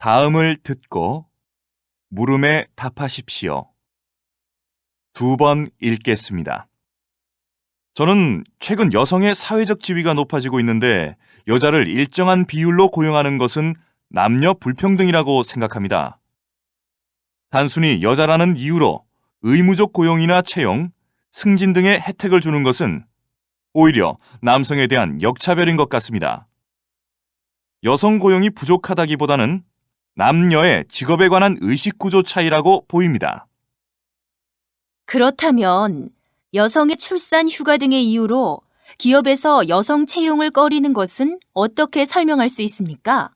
다음을 듣고 물음에 답하십시오. 2번 읽겠습니다. 저는 최근 여성의 사회적 지위가 높아지고 있는데 여자를 일정한 비율로 고용하는 것은 남녀 불평등이라고 생각합니다. 단순히 여자라는 이유로 의무적 고용이나 채용, 승진 등의 혜택을 주는 것은 오히려 남성에 대한 역차별인 것 같습니다. 여성 고용이 부족하다기보다는 남녀의 직업에 관한 의식구조 차이라고 보입니다. 그렇다면 여성의 출산 휴가 등의 이유로 기업에서 여성 채용을 꺼리는 것은 어떻게 설명할 수 있습니까?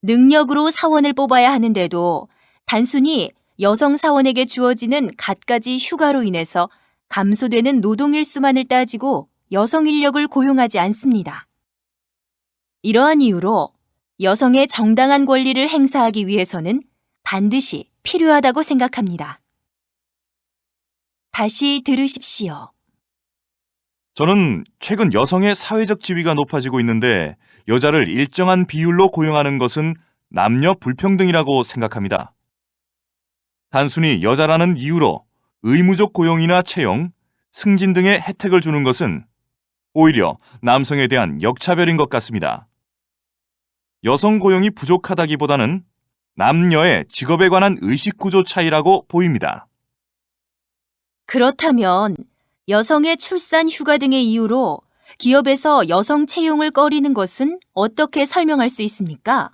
능력으로 사원을 뽑아야 하는데도 단순히 여성 사원에게 주어지는 갖가지 휴가로 인해서 감소되는 노동 일수만을 따지고 여성 인력을 고용하지 않습니다. 이러한 이유로 여성의 정당한 권리를 행사하기 위해서는 반드시 필요하다고 생각합니다. 다시 들으십시오. 저는 최근 여성의 사회적 지위가 높아지고 있는데 여자를 일정한 비율로 고용하는 것은 남녀 불평등이라고 생각합니다. 단순히 여자라는 이유로 의무적 고용이나 채용, 승진 등의 혜택을 주는 것은 오히려 남성에 대한 역차별인 것 같습니다. 여성 고용이 부족하다기보다는 남녀의 직업에 관한 의식구조 차이라고 보입니다. 그렇다면 여성의 출산 휴가 등의 이유로 기업에서 여성 채용을 꺼리는 것은 어떻게 설명할 수 있습니까?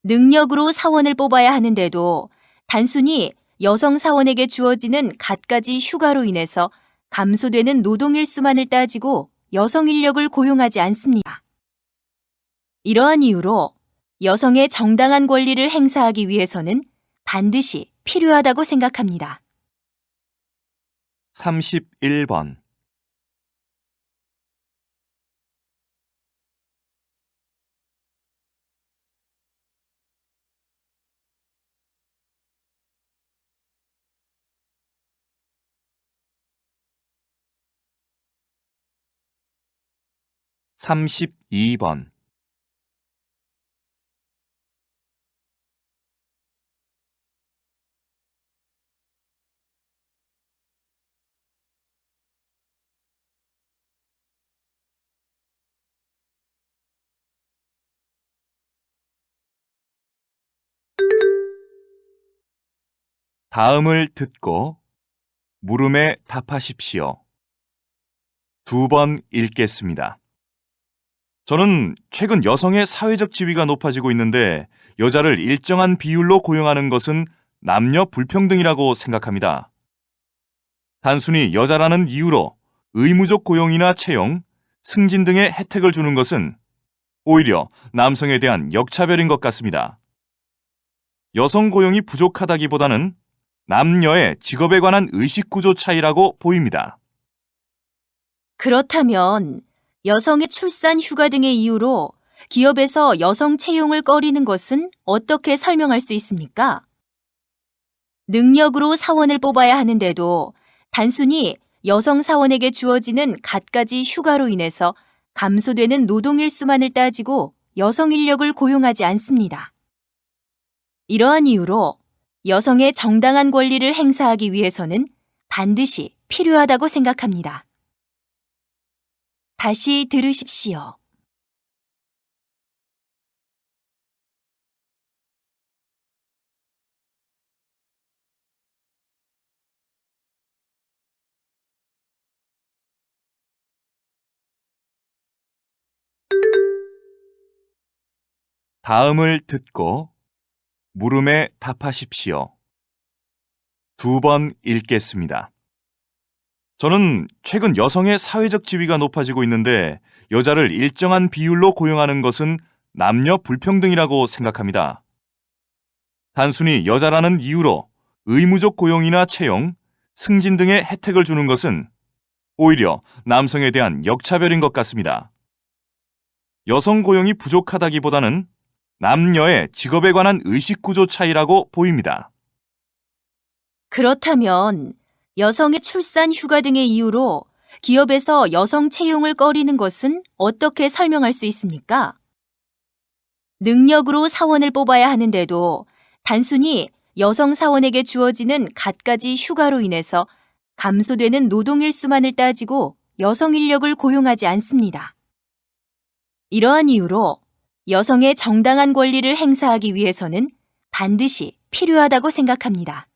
능력으로 사원을 뽑아야 하는데도 단순히 여성 사원에게 주어지는 갖가지 휴가로 인해서 감소되는 노동 일수만을 따지고 여성 인력을 고용하지 않습니다. 이러한 이유로 여성의 정당한 권리를 행사하기 위해서는 반드시 필요하다고 생각합니다. 31번 32번 다음을 듣고 물음에 답하십시오. 2번 읽겠습니다. 저는 최근 여성의 사회적 지위가 높아지고 있는데 여자를 일정한 비율로 고용하는 것은 남녀 불평등이라고 생각합니다. 단순히 여자라는 이유로 의무적 고용이나 채용, 승진 등의 혜택을 주는 것은 오히려 남성에 대한 역차별인 것 같습니다. 여성 고용이 부족하다기보다는 남녀의 직업에 관한 의식구조 차이라고 보입니다. 그렇다면 여성의 출산 휴가 등의 이유로 기업에서 여성 채용을 꺼리는 것은 어떻게 설명할 수 있습니까? 능력으로 사원을 뽑아야 하는데도 단순히 여성 사원에게 주어지는 갖가지 휴가로 인해서 감소되는 노동 일수만을 따지고 여성 인력을 고용하지 않습니다. 이러한 이유로 여성의 정당한 권리를 행사하기 위해서는 반드시 필요하다고 생각합니다. 다시 들으십시오. 다음을 듣고 물음에 답하십시오. 2번 읽겠습니다. 저는 최근 여성의 사회적 지위가 높아지고 있는데 여자를 일정한 비율로 고용하는 것은 남녀 불평등이라고 생각합니다. 단순히 여자라는 이유로 의무적 고용이나 채용, 승진 등의 혜택을 주는 것은 오히려 남성에 대한 역차별인 것 같습니다. 여성 고용이 부족하다기보다는 남녀의 직업에 관한 의식구조 차이라고 보입니다. 그렇다면 여성의 출산 휴가 등의 이유로 기업에서 여성 채용을 꺼리는 것은 어떻게 설명할 수 있습니까? 능력으로 사원을 뽑아야 하는데도 단순히 여성 사원에게 주어지는 갖가지 휴가로 인해서 감소되는 노동일수만을 따지고 여성 인력을 고용하지 않습니다. 이러한 이유로 여성의 정당한 권리를 행사하기 위해서는 반드시 필요하다고 생각합니다.